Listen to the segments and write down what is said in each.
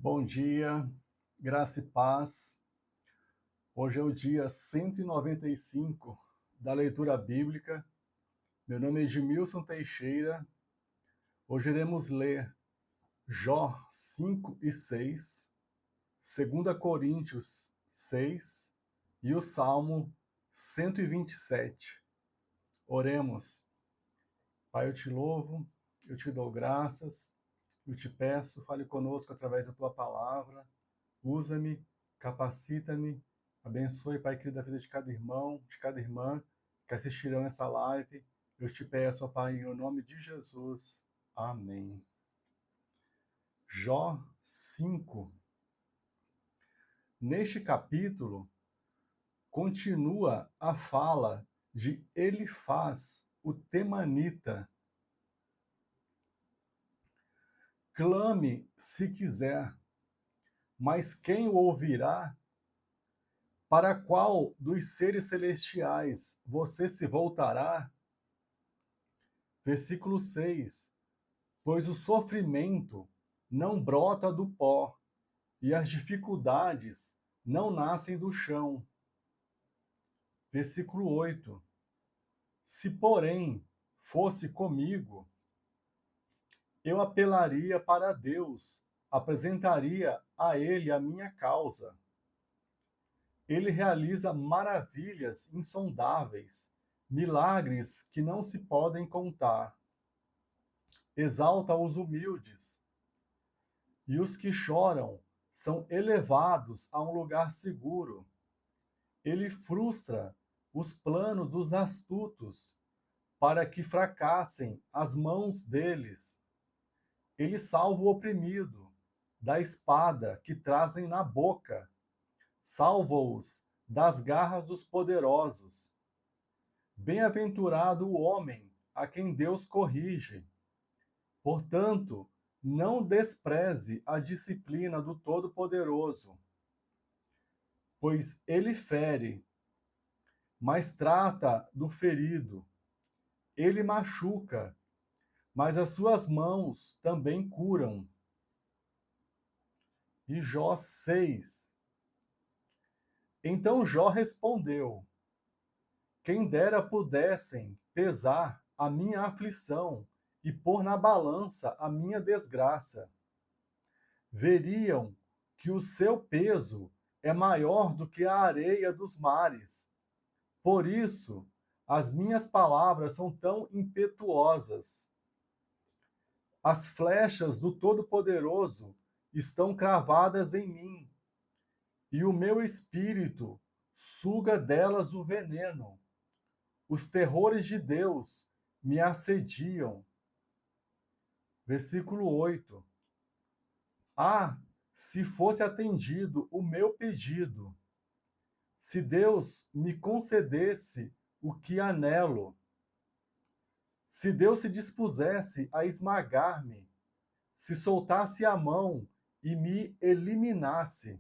Bom dia, graça e paz. Hoje é o dia 195 da leitura bíblica. Meu nome é Edmilson Teixeira. Hoje iremos ler Jó 5 e 6, 2 Coríntios 6 e o Salmo 127. Oremos. Pai, eu te louvo, eu te dou graças, eu te peço, fale conosco através da tua palavra. Usa-me, capacita-me, abençoe, Pai querido, a vida de cada irmão, de cada irmã que assistirão essa live. Eu te peço, ó Pai, em nome de Jesus. Amém. Jó 5. Neste capítulo, continua a fala de Elifaz, o temanita. Clame se quiser, mas quem o ouvirá? Para qual dos seres celestiais você se voltará? Versículo 6. Pois o sofrimento não brota do pó, e as dificuldades não nascem do chão. Versículo 8. Se, porém, fosse comigo, eu apelaria para Deus, apresentaria a Ele a minha causa. Ele realiza maravilhas insondáveis, milagres que não se podem contar. Exalta os humildes, e os que choram são elevados a um lugar seguro. Ele frustra os planos dos astutos, para que fracassem as mãos deles. Ele salva o oprimido da espada que trazem na boca. Salva-os das garras dos poderosos. Bem-aventurado o homem a quem Deus corrige. Portanto, não despreze a disciplina do Todo-Poderoso, pois ele fere, mas trata do ferido. Ele machuca, mas as suas mãos também curam. E Jó 6. Então Jó respondeu: quem dera pudessem pesar a minha aflição e pôr na balança a minha desgraça. Veriam que o seu peso é maior do que a areia dos mares. Por isso, as minhas palavras são tão impetuosas. As flechas do Todo-Poderoso estão cravadas em mim, e o meu espírito suga delas o veneno. Os terrores de Deus me assediam. Versículo 8. Ah, se fosse atendido o meu pedido, se Deus me concedesse o que anelo, se Deus se dispusesse a esmagar-me, se soltasse a mão e me eliminasse,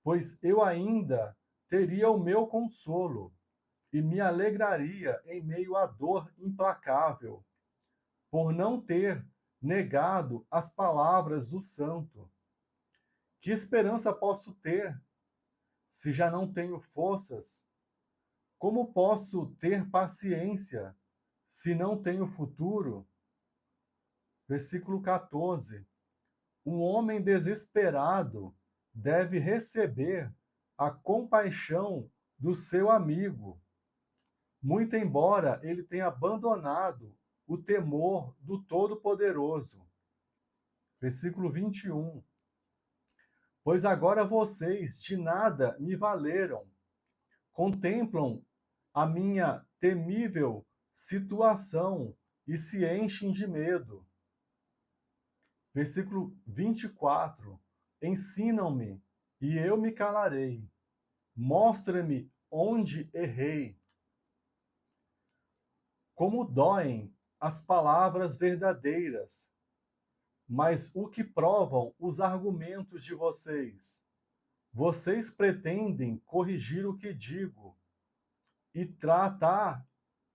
pois eu ainda teria o meu consolo e me alegraria em meio à dor implacável, por não ter negado as palavras do santo. Que esperança posso ter, se já não tenho forças? Como posso ter paciência, se não tenho futuro? Versículo 14. Um homem desesperado deve receber a compaixão do seu amigo, muito embora ele tenha abandonado o temor do Todo-Poderoso. Versículo 21. Pois agora vocês de nada me valeram, contemplam a minha temível situação e se enchem de medo. Versículo 24. Ensinam-me e eu me calarei. Mostra-me onde errei. Como doem as palavras verdadeiras, mas o que provam os argumentos de vocês? Vocês pretendem corrigir o que digo e tratar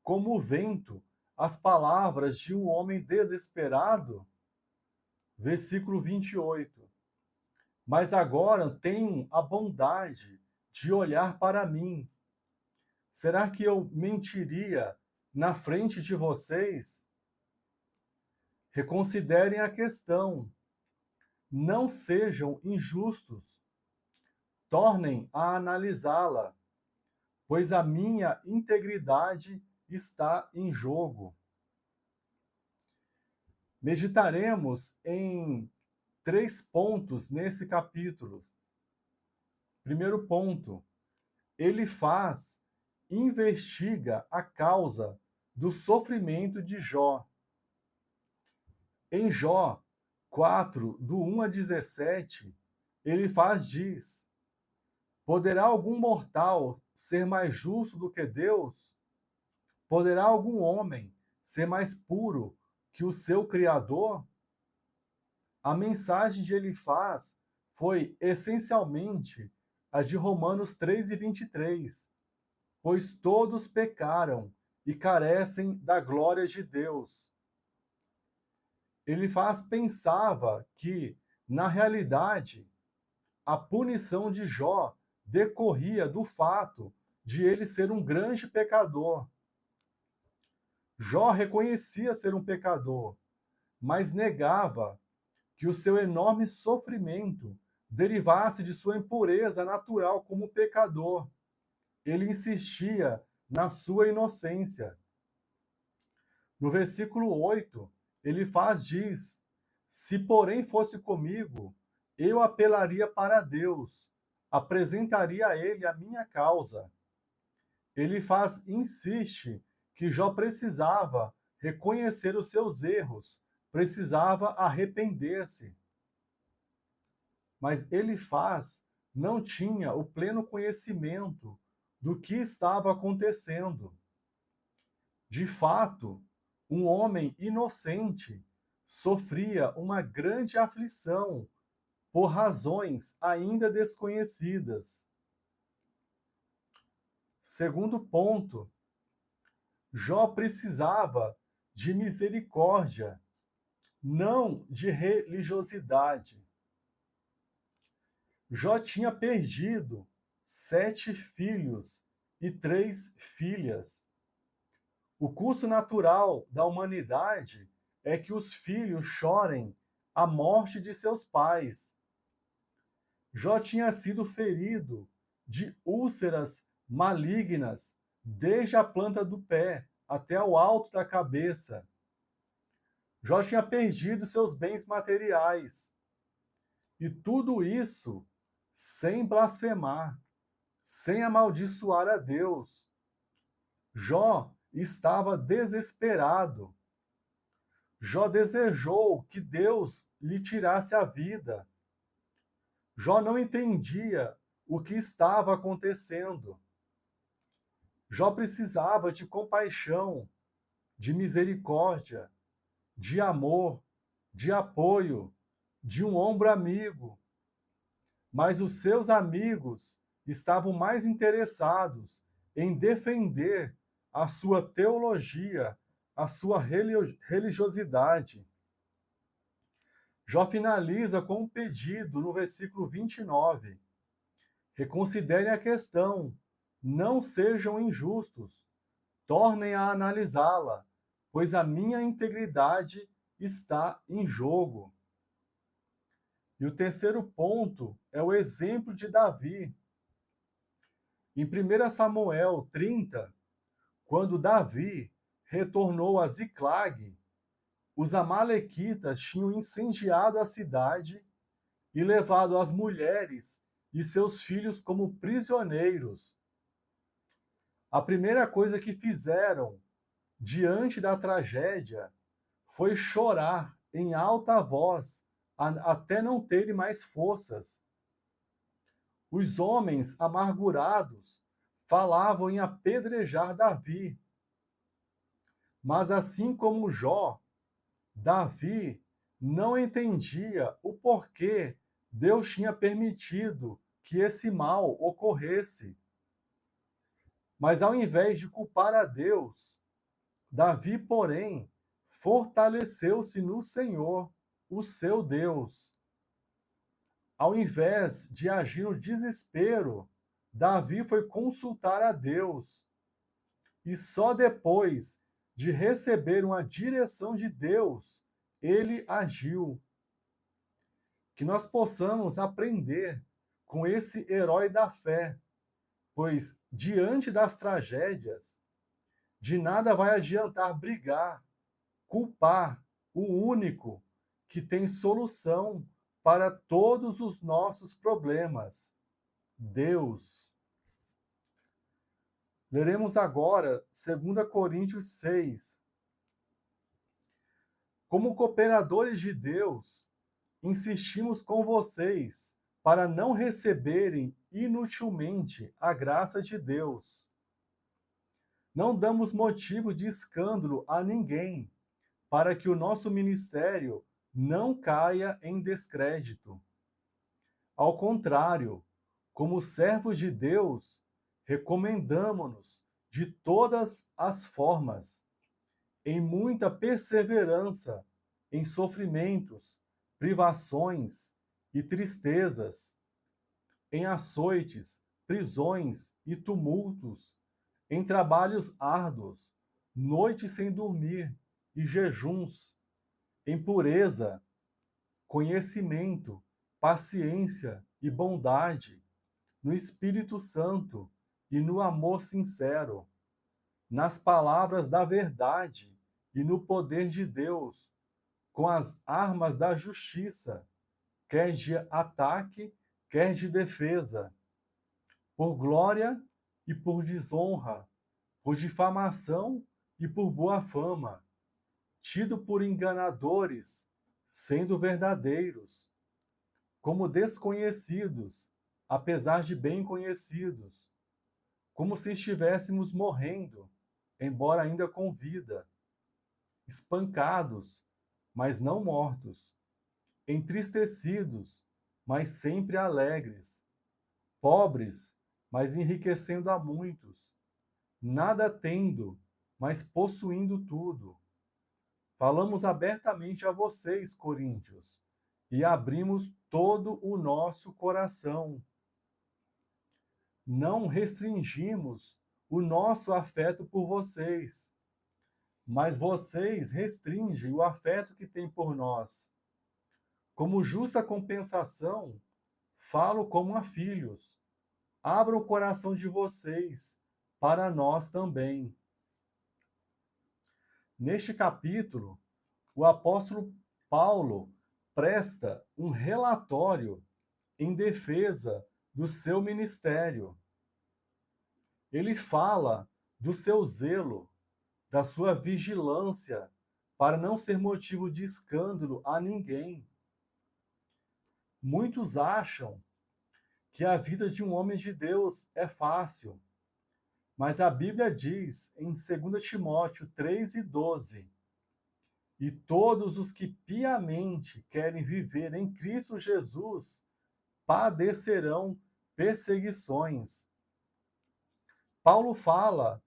como vento as palavras de um homem desesperado? Versículo 28. Mas agora tenho a bondade de olhar para mim. Será que eu mentiria na frente de vocês? Reconsiderem a questão. Não sejam injustos. Tornem a analisá-la, pois a minha integridade está em jogo. Meditaremos em 3 pontos nesse capítulo. Primeiro ponto, investiga a causa do sofrimento de Jó. Em Jó 4, do 1 a 17, diz: Poderá algum mortal ser mais justo do que Deus? Poderá algum homem ser mais puro que o seu Criador? A mensagem de Elifaz foi essencialmente a de Romanos 3 e 23, pois todos pecaram e carecem da glória de Deus. Elifaz pensava que, na realidade, a punição de Jó decorria do fato de ele ser um grande pecador. Jó reconhecia ser um pecador, mas negava que o seu enorme sofrimento derivasse de sua impureza natural como pecador. Ele insistia na sua inocência. No versículo 8, diz: Se porém fosse comigo, eu apelaria para Deus, apresentaria a ele a minha causa. Insiste que Jó precisava reconhecer os seus erros, precisava arrepender-se. Mas Elifaz não tinha o pleno conhecimento do que estava acontecendo. De fato, um homem inocente sofria uma grande aflição por razões ainda desconhecidas. Segundo ponto, Jó precisava de misericórdia, não de religiosidade. Jó tinha perdido 7 filhos e 3 filhas. O curso natural da humanidade é que os filhos chorem a morte de seus pais. Jó tinha sido ferido de úlceras malignas desde a planta do pé até o alto da cabeça. Jó tinha perdido seus bens materiais. E tudo isso sem blasfemar, sem amaldiçoar a Deus. Jó estava desesperado. Jó desejou que Deus lhe tirasse a vida. Jó não entendia o que estava acontecendo. Jó precisava de compaixão, de misericórdia, de amor, de apoio, de um ombro amigo. Mas os seus amigos estavam mais interessados em defender a sua teologia, a sua religiosidade. Jó finaliza com um pedido no versículo 29. Reconsiderem a questão, não sejam injustos, tornem a analisá-la, pois a minha integridade está em jogo. E o terceiro ponto é o exemplo de Davi. Em 1 Samuel 30, quando Davi retornou a Ziclag, os amalequitas tinham incendiado a cidade e levado as mulheres e seus filhos como prisioneiros. A primeira coisa que fizeram diante da tragédia foi chorar em alta voz, até não terem mais forças. Os homens amargurados falavam em apedrejar Davi. Mas assim como Jó, Davi não entendia o porquê Deus tinha permitido que esse mal ocorresse. Mas ao invés de culpar a Deus, Davi, porém, fortaleceu-se no Senhor. o seu Deus. Ao invés de agir no desespero, Davi foi consultar a Deus. E só depois de receber uma direção de Deus, ele agiu. Que nós possamos aprender com esse herói da fé, pois diante das tragédias, de nada vai adiantar brigar, culpar o único que tem solução para todos os nossos problemas, Deus. Leremos agora 2 Coríntios 6. Como cooperadores de Deus, insistimos com vocês para não receberem inutilmente a graça de Deus. Não damos motivo de escândalo a ninguém, para que o nosso ministério não caia em descrédito. Ao contrário, como servos de Deus, recomendamo-nos de todas as formas, em muita perseverança, em sofrimentos, privações e tristezas, em açoites, prisões e tumultos, em trabalhos árduos, noites sem dormir e jejuns, em pureza, conhecimento, paciência e bondade, no Espírito Santo e no amor sincero, nas palavras da verdade e no poder de Deus, com as armas da justiça, quer de ataque, quer de defesa, por glória e por desonra, por difamação e por boa fama, tido por enganadores, sendo verdadeiros, como desconhecidos, apesar de bem conhecidos, como se estivéssemos morrendo, embora ainda com vida, espancados, mas não mortos, entristecidos, mas sempre alegres, pobres, mas enriquecendo a muitos, nada tendo, mas possuindo tudo. Falamos abertamente a vocês, coríntios, e abrimos todo o nosso coração. Não restringimos o nosso afeto por vocês, mas vocês restringem o afeto que têm por nós. Como justa compensação, falo como a filhos. Abra o coração de vocês para nós também. Neste capítulo, o apóstolo Paulo presta um relatório em defesa do seu ministério. Ele fala do seu zelo, da sua vigilância, para não ser motivo de escândalo a ninguém. Muitos acham que a vida de um homem de Deus é fácil, mas a Bíblia diz em 2 Timóteo 3:12, e todos os que piamente querem viver em Cristo Jesus padecerão perseguições. Paulo fala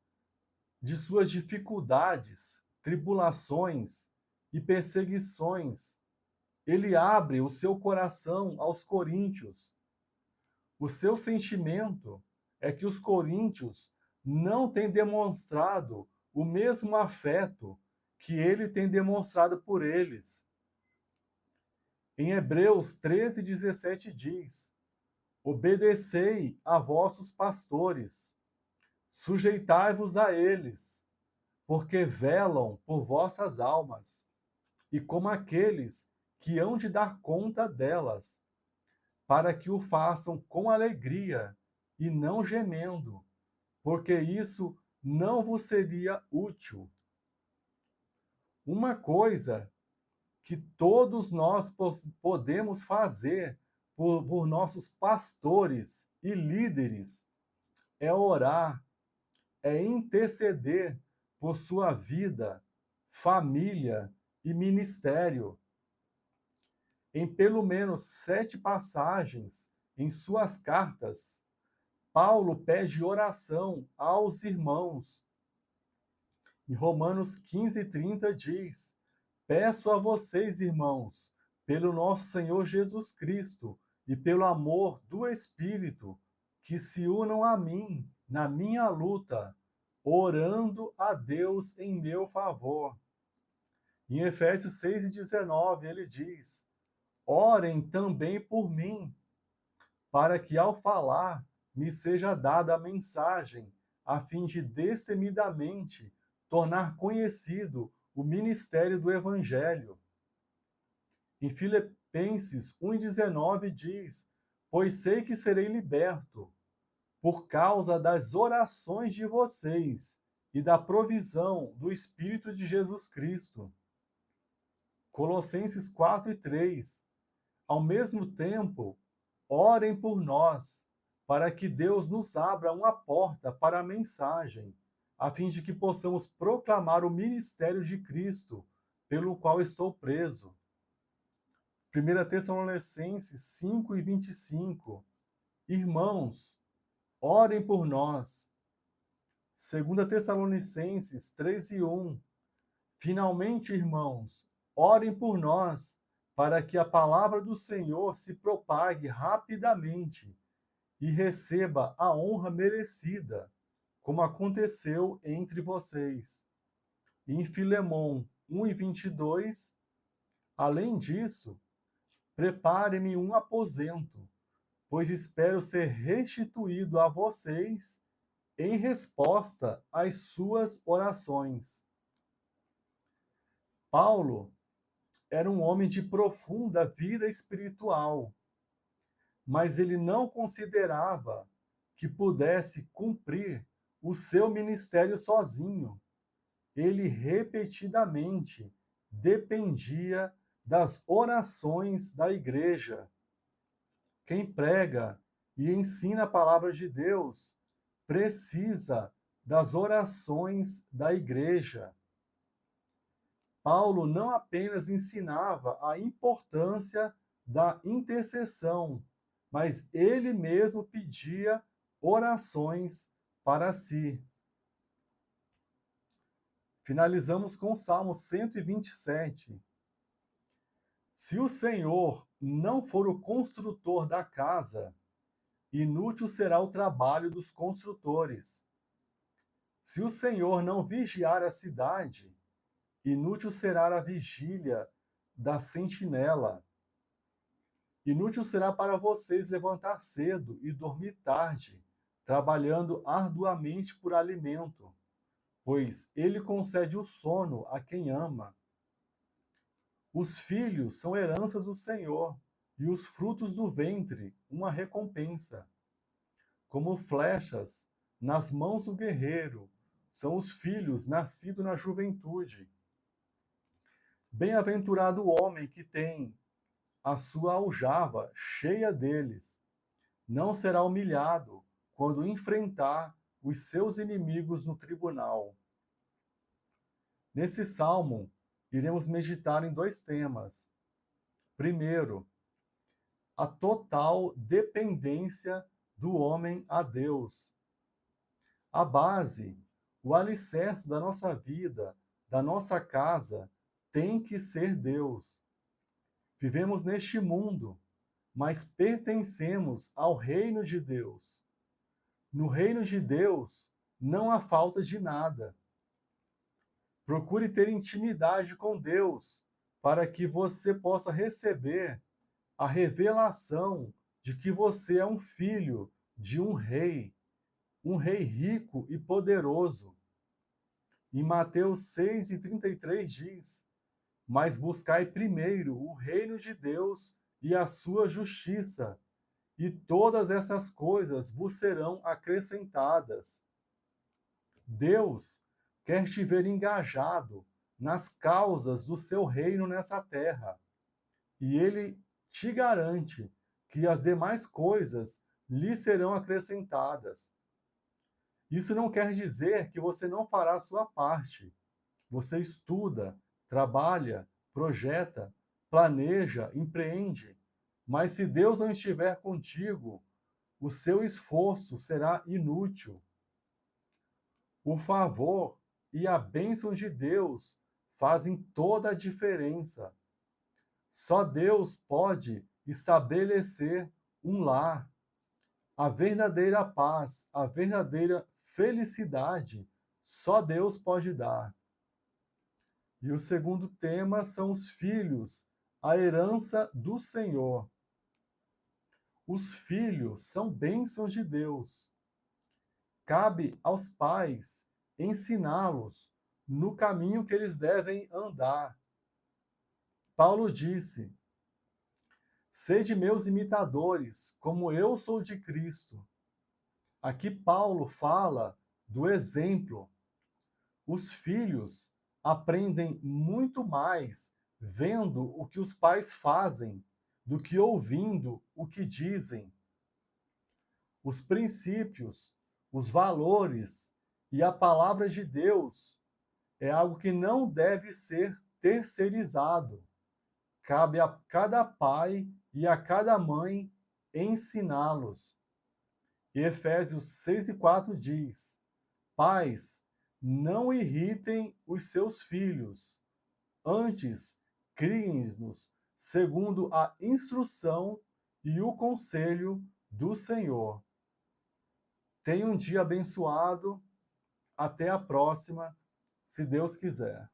de suas dificuldades, tribulações e perseguições. Ele abre o seu coração aos coríntios. O seu sentimento é que os coríntios não têm demonstrado o mesmo afeto que ele tem demonstrado por eles. Em Hebreus 13:17 diz: obedecei a vossos pastores, sujeitai-vos a eles, porque velam por vossas almas, e como aqueles que hão de dar conta delas, para que o façam com alegria e não gemendo, porque isso não vos seria útil. Uma coisa que todos nós podemos fazer por nossos pastores e líderes é orar, é interceder por sua vida, família e ministério. Em pelo menos 7 passagens em suas cartas, Paulo pede oração aos irmãos. Em Romanos 15:30 diz: peço a vocês, irmãos, pelo nosso Senhor Jesus Cristo e pelo amor do Espírito, que se unam a mim na minha luta, orando a Deus em meu favor. Em Efésios 6:19, ele diz: orem também por mim, para que ao falar me seja dada a mensagem, a fim de destemidamente tornar conhecido o ministério do Evangelho. Em Filipenses 1:19 diz: pois sei que serei liberto por causa das orações de vocês e da provisão do Espírito de Jesus Cristo. Colossenses 4:3. Ao mesmo tempo, orem por nós, para que Deus nos abra uma porta para a mensagem, a fim de que possamos proclamar o ministério de Cristo, pelo qual estou preso. 1 Tessalonicenses 5:25. Irmãos, orem por nós. 2 Tessalonicenses 3:1. Finalmente, irmãos, orem por nós, para que a palavra do Senhor se propague rapidamente e receba a honra merecida, como aconteceu entre vocês. Em Filemão 1:22, além disso, prepare-me um aposento, pois espero ser restituído a vocês em resposta às suas orações. Paulo era um homem de profunda vida espiritual, mas ele não considerava que pudesse cumprir o seu ministério sozinho. Ele repetidamente dependia das orações da igreja. Quem prega e ensina a palavra de Deus precisa das orações da igreja. Paulo não apenas ensinava a importância da intercessão, mas ele mesmo pedia orações para si. Finalizamos com o Salmo 127. Se o Senhor não for o construtor da casa, inútil será o trabalho dos construtores. Se o Senhor não vigiar a cidade, inútil será a vigília da sentinela. Inútil será para vocês levantar cedo e dormir tarde, trabalhando arduamente por alimento, pois ele concede o sono a quem ama. Os filhos são heranças do Senhor, e os frutos do ventre uma recompensa. Como flechas nas mãos do guerreiro, são os filhos nascidos na juventude. Bem-aventurado o homem que tem a sua aljava cheia deles. Não será humilhado quando enfrentar os seus inimigos no tribunal. Nesse salmo, iremos meditar em dois temas. Primeiro, a total dependência do homem a Deus. A base, o alicerce da nossa vida, da nossa casa, tem que ser Deus. Vivemos neste mundo, mas pertencemos ao reino de Deus. No reino de Deus, não há falta de nada. Procure ter intimidade com Deus, para que você possa receber a revelação de que você é um filho de um rei rico e poderoso. Em Mateus 6:33 diz: mas buscai primeiro o reino de Deus e a sua justiça, e todas essas coisas vos serão acrescentadas. Deus quer te ver engajado nas causas do seu reino nessa terra, e ele te garante que as demais coisas lhe serão acrescentadas. Isso não quer dizer que você não fará a sua parte. Você estuda, trabalha, projeta, planeja, empreende, mas se Deus não estiver contigo, o seu esforço será inútil. O favor e a bênção de Deus fazem toda a diferença. Só Deus pode estabelecer um lar. A verdadeira paz, a verdadeira felicidade, só Deus pode dar. E o segundo tema são os filhos, a herança do Senhor. Os filhos são bênçãos de Deus. Cabe aos pais ensiná-los no caminho que eles devem andar. Paulo disse: sede meus imitadores, como eu sou de Cristo. Aqui Paulo fala do exemplo. Os filhos aprendem muito mais vendo o que os pais fazem do que ouvindo o que dizem. Os princípios, os valores e a palavra de Deus é algo que não deve ser terceirizado. Cabe a cada pai e a cada mãe ensiná-los. E Efésios 6:4 diz: pais, não irritem os seus filhos, antes criem-nos segundo a instrução e o conselho do Senhor. Tenha um dia abençoado. Até a próxima, se Deus quiser.